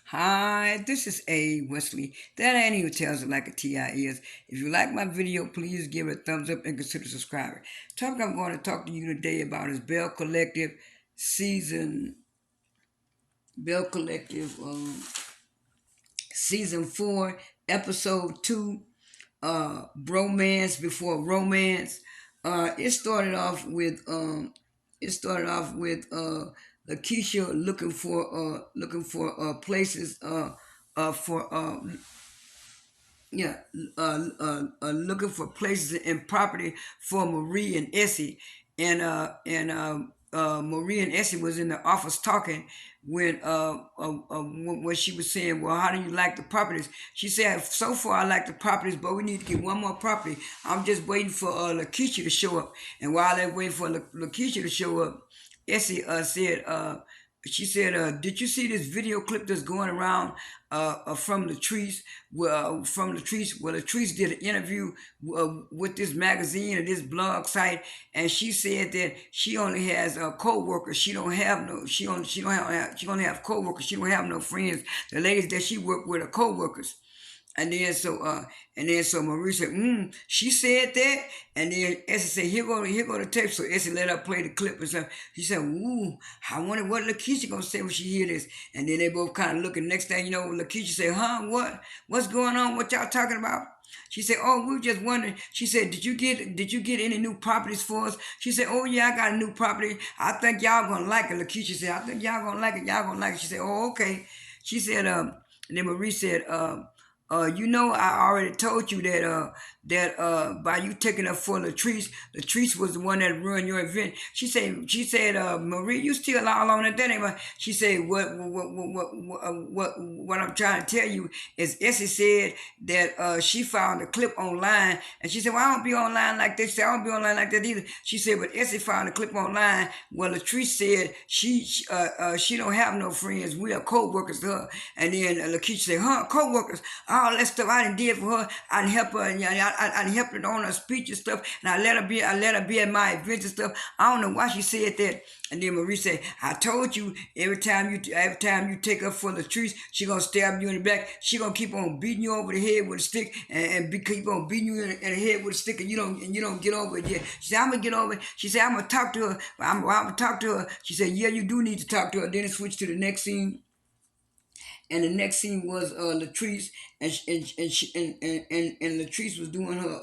Hi, this is A. Wesley. That ain't even tells it like a TI is. If you like my video, please give it a thumbs up and consider subscribing. Topic I'm going to talk to you today about is Bell Collective season Bell Collective season 4, episode 2, Bromance before romance. It started off with Lakeisha looking for places for yeah, looking for places and property for Marie and Essie, and Marie and Essie was in the office talking when she was saying, "Well, how do you like the properties?" She said, "So far, I like the properties, but we need to get one more property. I'm just waiting for Lakeisha to show up." And while they're waiting for Lakeisha to show up, Essie said, she said, "Did you see this video clip that's going around from Latrice? From Latrice, well, Latrice did an interview with this magazine or this blog site, and she said that she only has co-workers. She don't have no. She only have co-workers. She don't have no friends. The ladies that she work with are co-workers." And then so Marie said, she said that. And then Essie said, here go the tape. So Essie let her play the clip and stuff. She said, ooh, I wonder what Lakeisha gonna say when she hear this. And then they both kind of looking. Next thing you know, Lakeisha said, huh, what's going on? What y'all talking about? She said, "Oh, we were just wondering." She said, "Did you get any new properties for us?" She said, "Oh yeah, I got a new property. I think y'all gonna like it." Lakeisha said, "I think y'all gonna like it. Y'all gonna like it." She said, "Oh, okay." She said, and then Marie said, I already told you that by you taking up for Latrice was the one that ruined your event. She said, Marie, you still all on it, that ain't right. She said, what I'm trying to tell you is Essie said that she found a clip online, and she said, well, I don't be online like this. She said, I don't be online like that either. She said, but Essie found a clip online. Well, Latrice said she don't have no friends. We are co-workers to her. And then Lakeisha said, huh, co-workers, all that stuff I done did for her. I done help her, and I done helped her on her speech and stuff, and I let her be at my events and stuff. I don't know why she said that. And then Marie said, I told you every time you take her for Latrice, she gonna stab you in the back. She gonna keep on beating you over the head with a stick, and keep on beating you in the head with a stick, and you don't get over it yet. She said, I'm gonna get over it. She said, I'm gonna talk to her. I'm gonna talk to her. She said, yeah, you do need to talk to her. Then it switched to the next scene, and the next scene was Latrice, and Latrice was doing her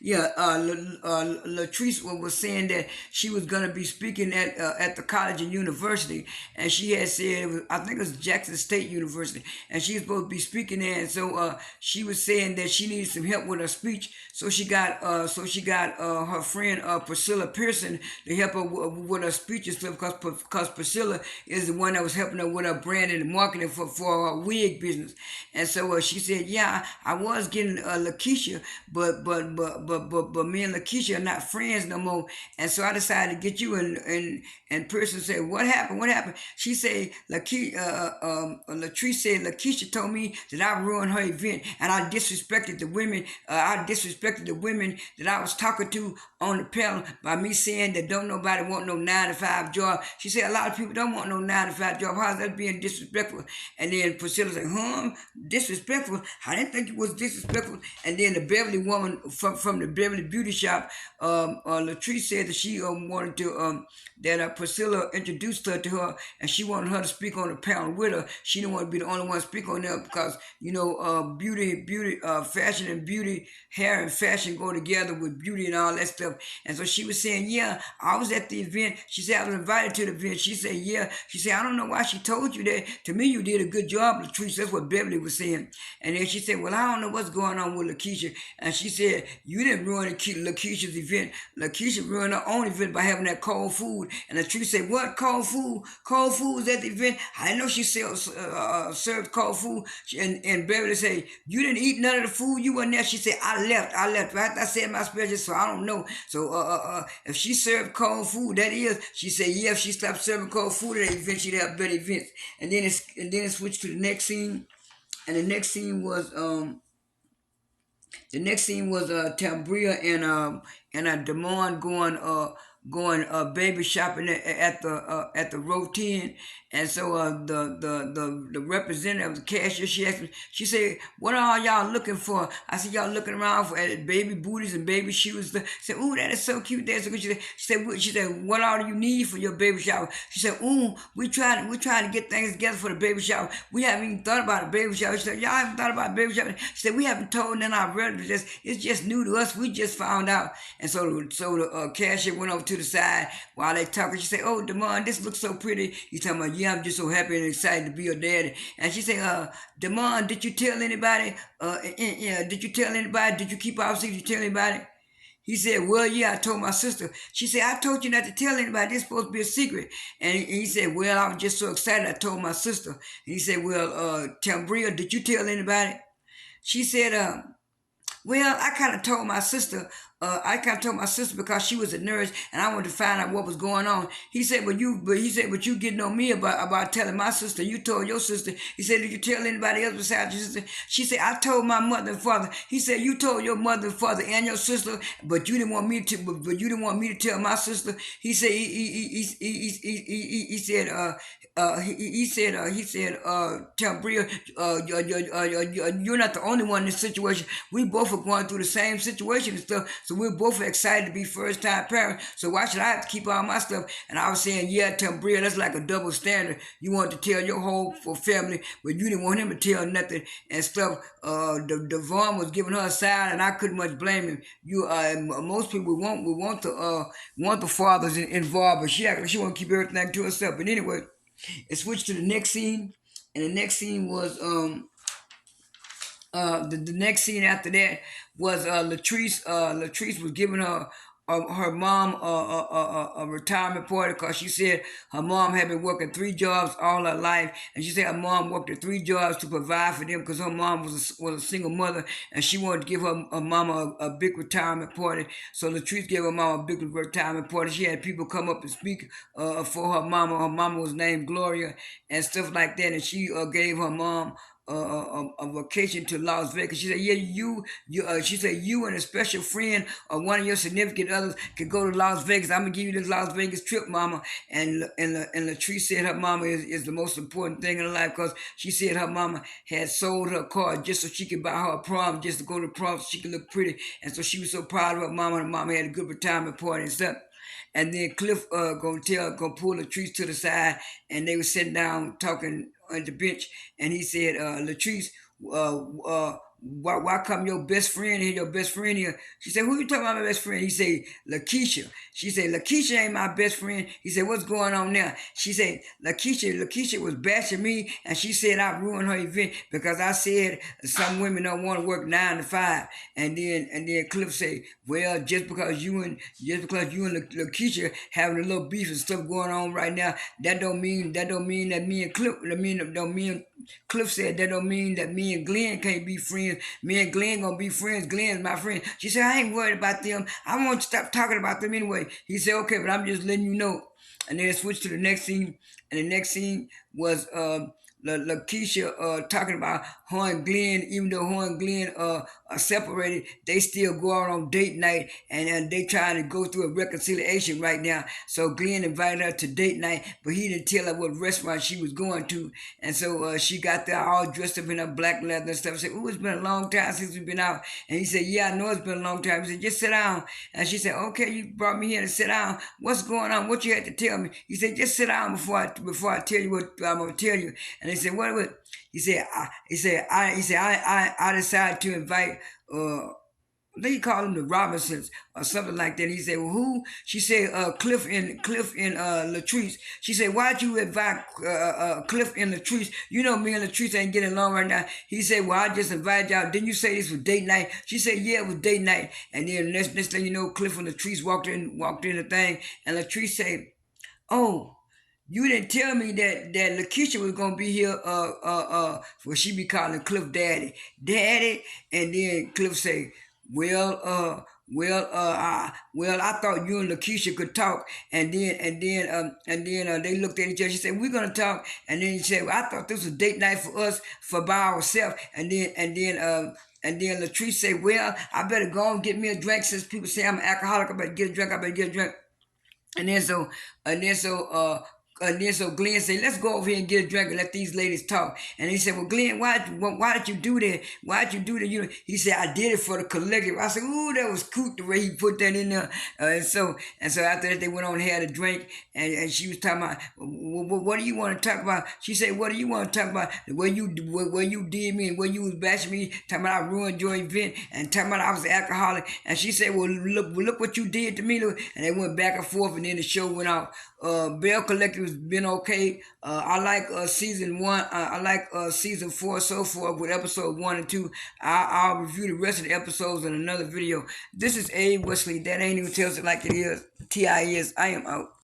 Latrice was saying that she was going to be speaking at the college and university, and she had said, I think it was Jackson State University, and she was supposed to be speaking there. And so she was saying that she needed some help with her speech, so she got her friend Priscilla Pearson to help her with her speech and stuff, because Priscilla is the one that was helping her with her branding and marketing for her wig business. And so she said, yeah, I was getting Lakeisha, but me and Lakeisha are not friends no more. And so I decided to get you. And Pearson said, what happened? What happened? She said, Latrice said, Lakeisha told me that I ruined her event, and I disrespected the women. I disrespected the women that I was talking to on the panel by me saying that don't nobody want no 9 to 5 job. She said a lot of people don't want no 9 to 5 job. How's that being disrespectful? And then Priscilla said, disrespectful? I didn't think it was disrespectful. And then the Beverly woman from the Beverly beauty shop, Latrice said that she wanted to that Priscilla introduced her to her, and she wanted her to speak on the panel with her. She didn't want to be the only one to speak on there, because fashion and beauty, hair and fashion go together with beauty and all that stuff. And so she was saying, yeah, I was at the event. She said I was invited to the event. She said, yeah. She said, I don't know why she told you that. To me, you did a good job, Latrice. That's what Beverly was saying. And then she said, well, I don't know what's going on with Lakeisha. And she said, you didn't ruin Lakeisha's event. Lakeisha ruined her own event by having that cold food. And Latrice said, what, cold food? Cold food was at the event? I didn't know she served cold food. And Beverly said, you didn't eat none of the food? You weren't there? She said, I left. Right? I said my special, so I don't know. So if she served cold food, that is, she said, yeah, if she stopped serving cold food at that event, she'd have better events. And then it switched to the next scene. And the next scene was Tambria and Damon going going baby shopping at the row 10. And so the representative, the cashier, she asked me, she said, "What are y'all looking for?" I said, "Y'all looking around for at baby booties and baby shoes." She said, "Ooh, that is so cute. That's so good." She said, "What all do you need for your baby shower?" She said, "Ooh, we trying to get things together for the baby shower. We haven't even thought about a baby shower." She said, "Y'all haven't thought about a baby shower?" She said, "We haven't told none of our relatives. It's just new to us. We just found out." And so the cashier went over to the side while they talking. She said, "Oh, Demond, this looks so pretty." He's talking about, "Yeah, I'm just so happy and excited to be your daddy." And she said, "Demond, did you tell anybody? Yeah, did you tell anybody? Did you keep our secret? Did you tell anybody?" He said, "Well, yeah, I told my sister." She said, "I told you not to tell anybody. This supposed to be a secret." And he said, "Well, I was just so excited. I told my sister." And he said, "Well, Tambria, did you tell anybody?" She said, "Well, I kind of told my sister. I kind of told my sister because she was a nurse, and I wanted to find out what was going on." He said, but you getting on me about telling my sister. You told your sister." He said, "Did you tell anybody else besides your sister?" She said, "I told my mother and father." He said, "You told your mother and father and your sister, but you didn't want me to. But you didn't want me to tell my sister." He said, he said, "Tell Bria, you're not the only one in this situation. We both are going through the same situation and stuff. So we're both excited to be first time parents. So why should I have to keep all my stuff?" And I was saying, "Yeah, tell Bria, that's like a double standard. You want to tell your whole family, but you didn't want him to tell nothing and stuff." Devon was giving her a side, and I couldn't much blame him. Most people want the fathers involved, but she want to keep everything to herself. But anyway, it switched to the next scene, and the next scene was the next scene after that was Latrice. Latrice was giving her mom a retirement party because she said her mom had been working three jobs all her life, and she said her mom worked at three jobs to provide for them because her mom was a single mother, and she wanted to give her mama a big retirement party. So Latrice gave her mom a big retirement party. She had people come up and speak for her mama. Her mama was named Gloria and stuff like that, and she gave her mom a vacation to Las Vegas. She said, "Yeah, she said you and a special friend or one of your significant others could go to Las Vegas. I'm gonna give you this Las Vegas trip, Mama." And Latrice said her mama is the most important thing in her life because she said her mama had sold her car just so she could buy her a prom, just to go to prom so she could look pretty. And so she was so proud of her mama. And her mama had a good retirement party and stuff. And then Cliff gonna pull Latrice to the side, and they were sitting down talking on the bench, and he said, "Latrice, why come your best friend here, your best friend here?" She said, "Who you talking about, my best friend?" He said, "Lakeisha." She said, "Lakeisha ain't my best friend." He said, "What's going on now?" She said, Lakeisha was bashing me, and she said I ruined her event because I said some women don't want to work 9 to 5." And then Cliff said, "Well, just because you and Lakeisha having a little beef and stuff going on right now, that don't mean that me and Cliff, I mean, don't mean." Cliff said, "That don't mean that me and Glen can't be friends. Me and Glen gonna be friends. Glen's my friend." She said, "I ain't worried about them. I want to stop talking about them anyway." He said, "Okay, but I'm just letting you know." And then it switched to the next scene, and the next scene was Lakeisha talking about her and Glen. Even though her and Glen are separated, they still go out on date night, and they trying to go through a reconciliation right now. So Glen invited her to date night, but he didn't tell her what restaurant she was going to. And so she got there all dressed up in her black leather and stuff. Said, "Oh, it's been a long time since we've been out." And he said, "Yeah, I know it's been a long time." He said, "Just sit down." And she said, "Okay, you brought me here to sit down. What's going on? What you had to tell me?" He said, "Just sit down before I tell you what I'm gonna tell you." And they said, "What?" I decided to invite they call them the Robinsons or something like that. He said, "Well, who?" She said, Cliff and Latrice." She said, "Why'd you invite Cliff and Latrice? You know me and Latrice ain't getting along right now." He said, "Well, I just invited y'all. Didn't you say this was date night?" She said, "Yeah, it was date night." And then next thing you know, Cliff and Latrice walked in the thing, and Latrice said, "Oh, you didn't tell me that Lakeisha was gonna be here. For she be calling Cliff Daddy." And then Cliff say, "Well, I thought you and Lakeisha could talk." And then they looked at each other. She said, "We're gonna talk." And then she said, "Well, I thought this was date night for us for by ourselves." And then Latrice said, "Well, I better go and get me a drink since people say I'm an alcoholic. I better get a drink. I better get a drink." And then so, and then so, Glenn said, "Let's go over here and get a drink and let these ladies talk." And he said, "Well, Glenn, why did you do that? Why did you do that?" You know, he said, "I did it for the collective." I said, "Ooh, that was cute the way he put that in there." And so after that, they went on and had a drink, and she was talking about, "What do you want to talk about?" She said, "What do you want to talk about? Where you did me and where you was bashing me, talking about I ruined your event and talking about I was an alcoholic." And she said, "Well, look what you did to me." And they went back and forth, and then the show went out. Bell Collective has been okay. I like season one. I like season four so far with episode 1 and 2. I'll review the rest of the episodes in another video. This is A. Wesley. That ain't even tells it like it is. TIS. I am out.